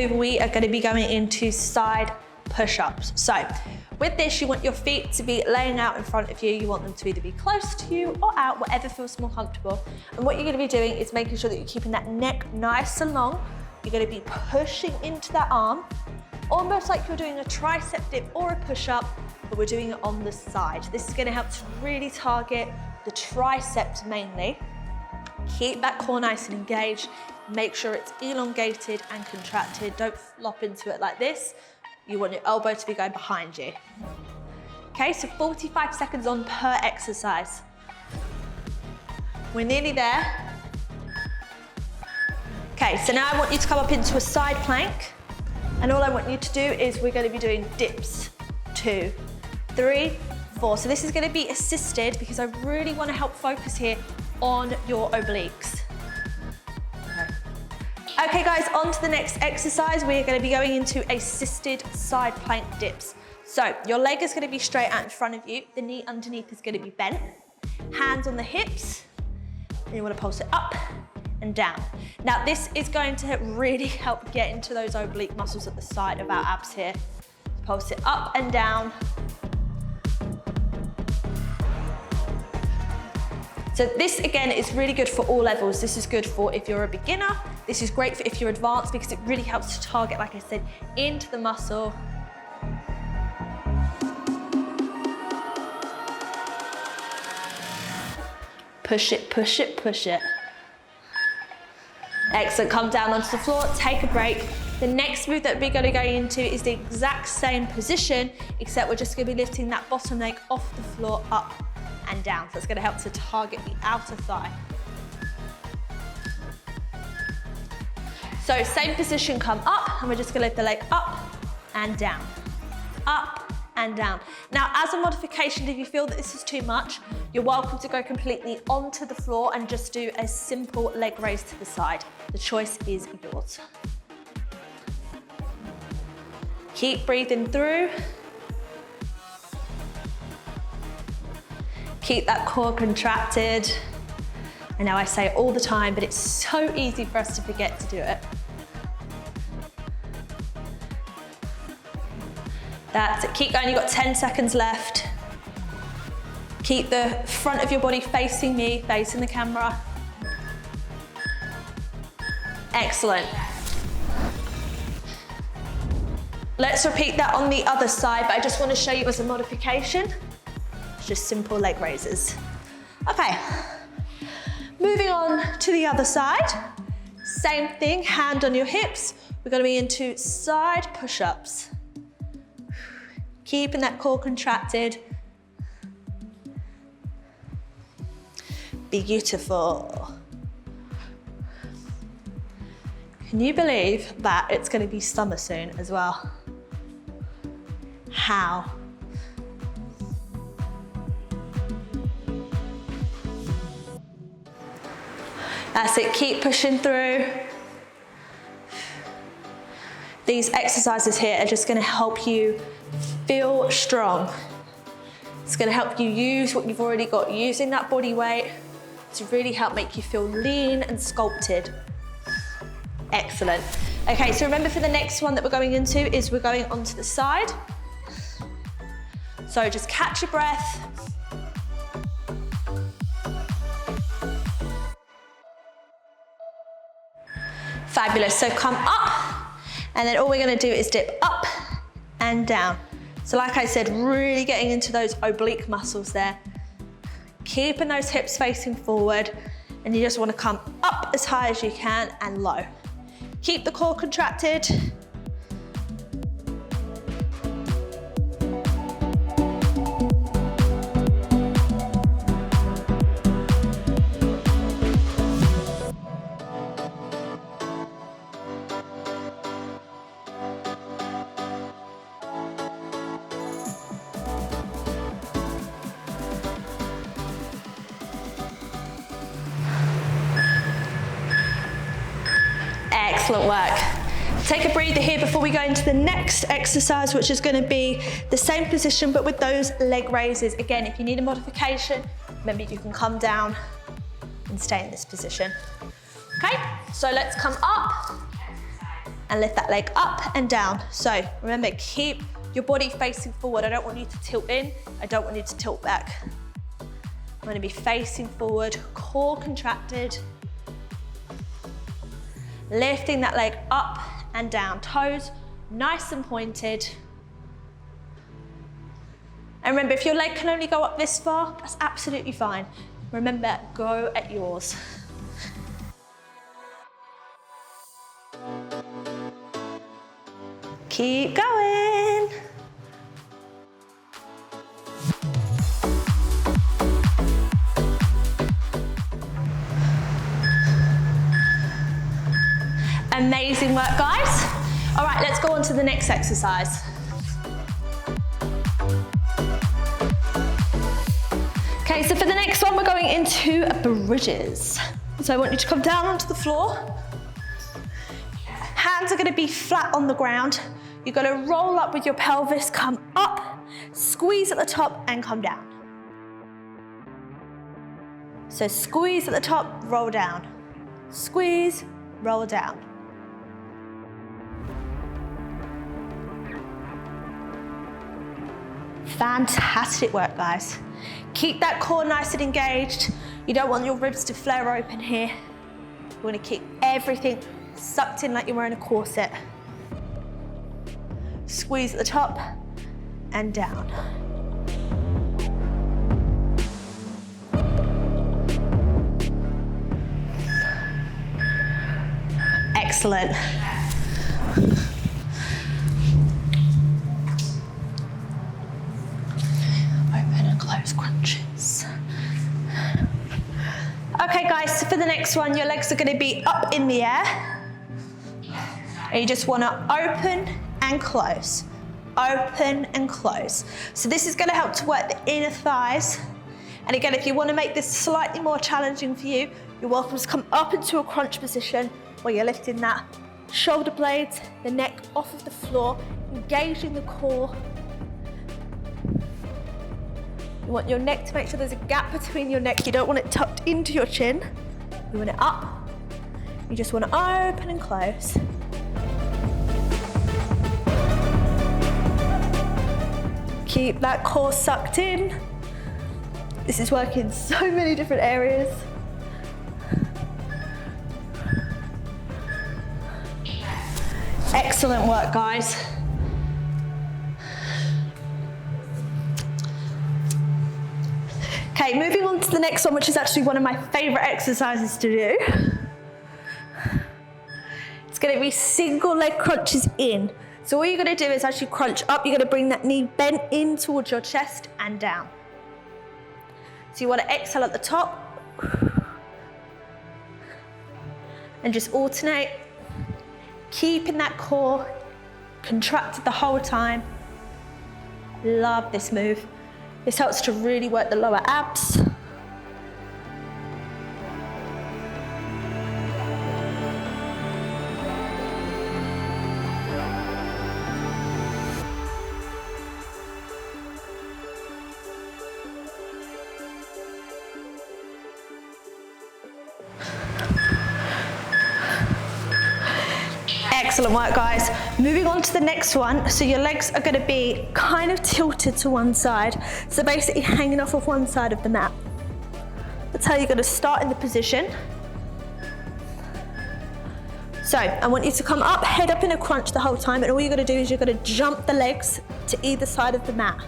move, we are going to be going into side push-ups. So with this, you want your feet to be laying out in front of you. You want them to either be close to you or out, whatever feels more comfortable. And what you're going to be doing is making sure that you're keeping that neck nice and long. You're going to be pushing into that arm, almost like you're doing a tricep dip or a push-up, but we're doing it on the side. This is going to help to really target the triceps mainly. Keep that core nice and engaged. Make sure it's elongated and contracted. Don't flop into it like this. You want your elbow to be going behind you. Okay, so 45 seconds on per exercise. We're nearly there. Okay, so now I want you to come up into a side plank. And all I want you to do is we're going to be doing dips. 2, 3, 4. So this is going to be assisted because I really want to help focus here on your obliques. Okay guys, on to the next exercise. We're going to be going into assisted side plank dips. So your leg is going to be straight out in front of you. The knee underneath is going to be bent. Hands on the hips. And you want to pulse it up and down. Now this is going to really help get into those oblique muscles at the side of our abs here. Pulse it up and down. So this again is really good for all levels. This is good for if you're a beginner. This is great for if you're advanced because it really helps to target, like I said, into the muscle. Push it, push it, push it. Excellent, come down onto the floor, take a break. The next move that we're going to go into is the exact same position, except we're just going to be lifting that bottom leg off the floor up and down. So it's going to help to target the outer thigh. So same position, come up, and we're just going to lift the leg up and down, up and down. Now, as a modification, if you feel that this is too much, you're welcome to go completely onto the floor and just do a simple leg raise to the side. The choice is yours. Keep breathing through. Keep that core contracted. I know I say it all the time, but it's so easy for us to forget to do it. That's it, keep going, you've got 10 seconds left. Keep the front of your body facing me, facing the camera. Excellent. Let's repeat that on the other side, but I just want to show you as a modification. It's just simple leg raises. Okay, moving on to the other side. Same thing, hand on your hips. We're going to be into side push-ups. Keeping that core contracted. Beautiful. Can you believe that it's going to be summer soon as well? How? That's it, keep pushing through. These exercises here are just going to help you feel strong. It's going to help you use what you've already got, using that body weight to really help make you feel lean and sculpted. Excellent. Okay, so remember for the next one that we're going into is we're going onto the side. So just catch your breath. Fabulous, so come up, and then all we're going to do is dip up and down. So like I said, really getting into those oblique muscles there. Keeping those hips facing forward, and you just want to come up as high as you can and low. Keep the core contracted. Excellent work. Take a breather here before we go into the next exercise, which is going to be the same position but with those leg raises. Again, if you need a modification, remember you can come down and stay in this position. Okay, so let's come up and lift that leg up and down. So remember, keep your body facing forward. I don't want you to tilt in. I don't want you to tilt back. I'm going to be facing forward, core contracted. Lifting that leg up and down, toes nice and pointed. And remember, if your leg can only go up this far, that's absolutely fine. Remember, go at yours. Keep going. Amazing work, guys. All right, let's go on to the next exercise. Okay, so for the next one, we're going into bridges. So I want you to come down onto the floor. Hands are gonna be flat on the ground. You're gonna roll up with your pelvis, come up, squeeze at the top and come down. So squeeze at the top, roll down. Squeeze, roll down. Fantastic work, guys. Keep that core nice and engaged. You don't want your ribs to flare open here. You want to keep everything sucked in like you're wearing a corset. Squeeze at the top and down. Excellent. Close crunches. Okay guys, so for the next one, your legs are going to be up in the air. And you just want to open and close. Open and close. So this is going to help to work the inner thighs. And again, if you want to make this slightly more challenging for you, you're welcome to come up into a crunch position where you're lifting that shoulder blades, the neck off of the floor, engaging the core. You want your neck to make sure there's a gap between your neck. You don't want it tucked into your chin. You want it up. You just want to open and close. Keep that core sucked in. This is working in so many different areas. Excellent work, guys. Okay, moving on to the next one, which is actually one of my favorite exercises to do. It's gonna be single leg crunches in. So all you're gonna do is actually crunch up. You're gonna bring that knee bent in towards your chest and down. So you wanna exhale at the top and just alternate, keeping that core contracted the whole time. Love this move. This helps to really work the lower abs. Excellent work, guys. Moving on to the next one. So your legs are gonna be kind of tilted to one side. So basically hanging off of one side of the mat. That's how you're gonna start in the position. So I want you to come up, head up in a crunch the whole time, and all you're gonna do is you're gonna jump the legs to either side of the mat.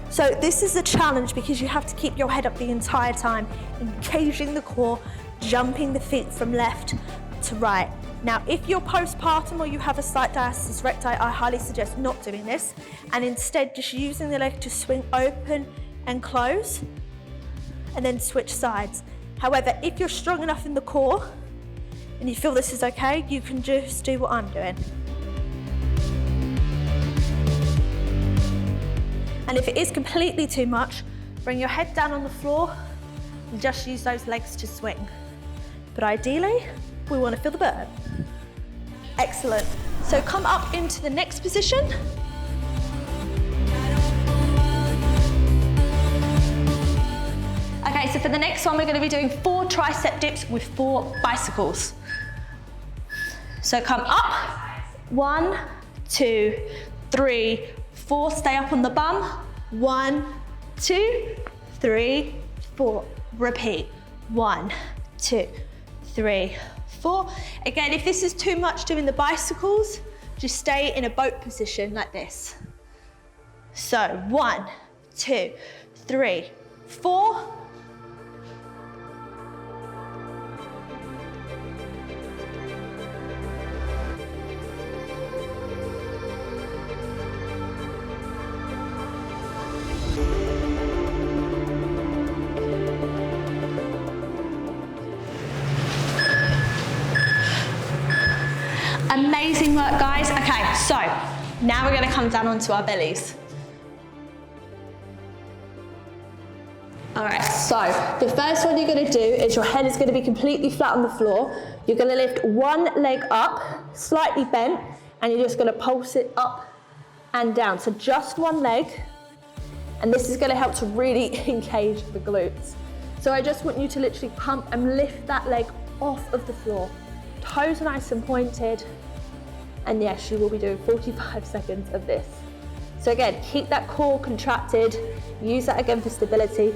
So this is a challenge because you have to keep your head up the entire time, engaging the core, jumping the feet from left to right. Now, if you're postpartum or you have a slight diastasis recti, I highly suggest not doing this, and instead just using the leg to swing open and close, and then switch sides. However, if you're strong enough in the core, and you feel this is okay, you can just do what I'm doing. And if it is completely too much, bring your head down on the floor and just use those legs to swing. But ideally, we want to feel the burn. Excellent. So come up into the next position. Okay, so for the next one, we're going to be doing 4 tricep dips with 4 bicycles. So come up, 1, 2, 3, 4. Stay up on the bum. 1, 2, 3, 4. Repeat. 1, 2, 3, 4. Again, if this is too much doing the bicycles, just stay in a boat position like this. So 1, 2, 3, 4. Amazing work, guys. Okay, so now we're gonna come down onto our bellies. All right, so the first one you're gonna do is your head is gonna be completely flat on the floor. You're gonna lift one leg up, slightly bent, and you're just gonna pulse it up and down. So just one leg, and this is gonna help to really engage the glutes. So I just want you to literally pump and lift that leg off of the floor. Toes nice and pointed. And yes, you will be doing 45 seconds of this. So again, keep that core contracted. Use that again for stability.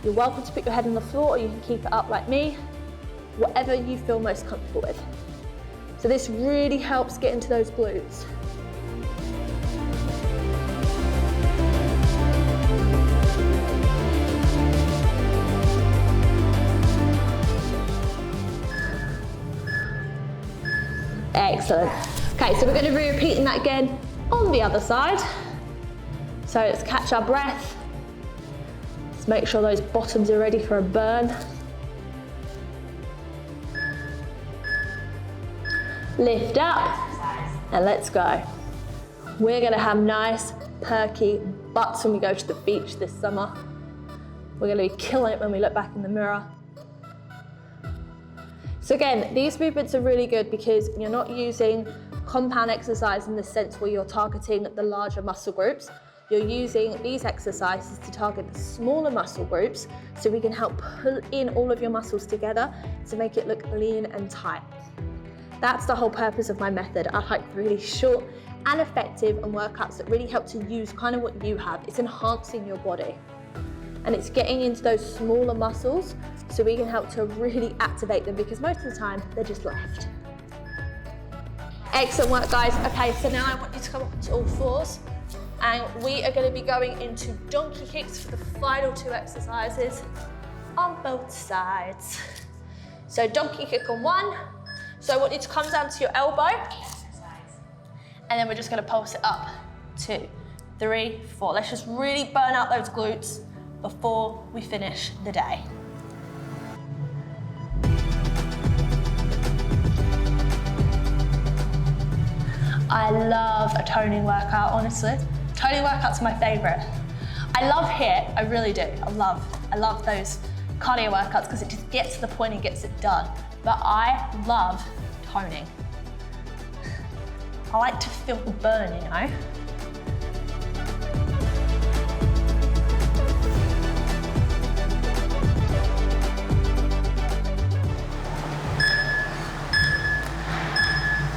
You're welcome to put your head on the floor, or you can keep it up like me, whatever you feel most comfortable with. So this really helps get into those glutes. Excellent. Okay, so we're going to be repeating that again on the other side. So let's catch our breath. Let's make sure those bottoms are ready for a burn. Lift up and let's go. We're going to have nice, perky butts when we go to the beach this summer. We're going to be killing it when we look back in the mirror. So again, these movements are really good because you're not using compound exercise in the sense where you're targeting the larger muscle groups. You're using these exercises to target the smaller muscle groups so we can help pull in all of your muscles together to make it look lean and tight. That's the whole purpose of my method. I like really short and effective and workouts that really help to use kind of what you have. It's enhancing your body. And it's getting into those smaller muscles so we can help to really activate them, because most of the time they're just left. Excellent work, guys. Okay, so now I want you to come up to all fours, and we are going to be going into donkey kicks for the final two exercises on both sides. So donkey kick on one. So I want you to come down to your elbow, and then we're just going to pulse it up. 2, 3, 4. Let's just really burn out those glutes before we finish the day. I love a toning workout, honestly. Toning workouts are my favorite. I love HIIT, I really do. I love those cardio workouts because it just gets to the point and gets it done. But I love toning. I like to feel the burn, you know?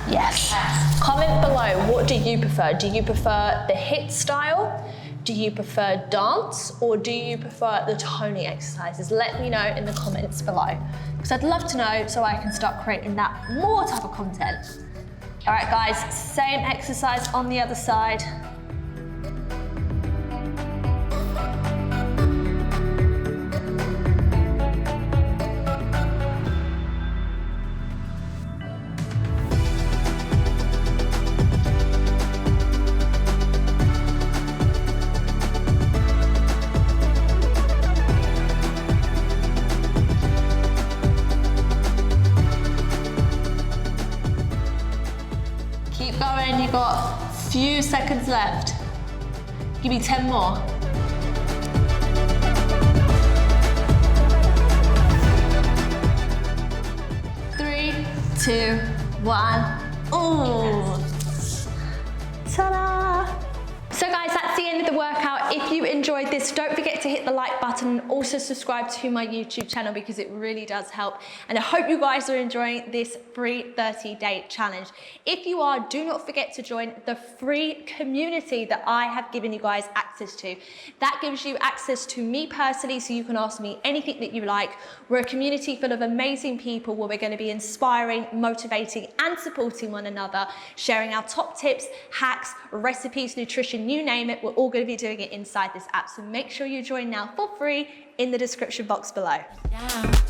Yes. Comment below, what do you prefer? Do you prefer the HIIT style? Do you prefer dance? Or do you prefer the toning exercises? Let me know in the comments below, because I'd love to know so I can start creating that more type of content. All right, guys, same exercise on the other side. Keep going, you've got a few seconds left. Give me 10 more. 3, 2, 1. Ooh. Ta-da! So guys, that's the end of the workout. If you enjoyed enjoyed this, don't forget to hit the like button and also subscribe to my YouTube channel because it really does help. And I hope you guys are enjoying this free 30-day challenge. If you are, do not forget to join the free community that I have given you guys access to. That gives you access to me personally, so you can ask me anything that you like. We're a community full of amazing people where we're going to be inspiring, motivating and supporting one another, sharing our top tips, hacks, recipes, nutrition, you name it. We're all going to be doing it inside this app. So make sure you join now for free in the description box below. Yeah.